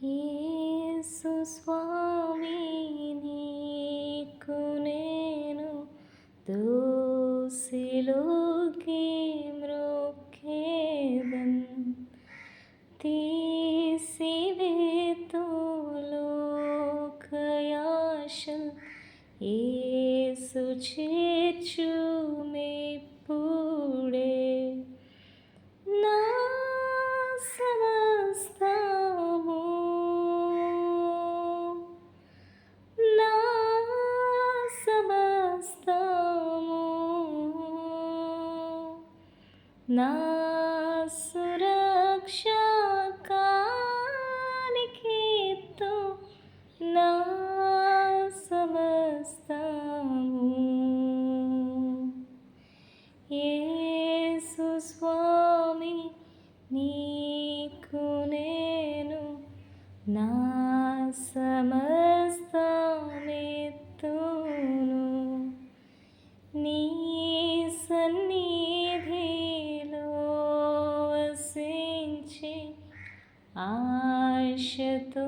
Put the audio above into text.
యేసు స్వామి నీకు నేను దోసిలోకి మ్రొక్కేదన్ తీసివేతు లోకయాశల్ యేసు చేర్చుమిప్పుడే నా సమస్తము నా సమస్తము నా సురక్షకానికిత్తు నా సమస్తము యేసు స్వామి నీకు నేను నా సమస్తమెత్తును నీ సన్నిధిలో వసించి ఆశతో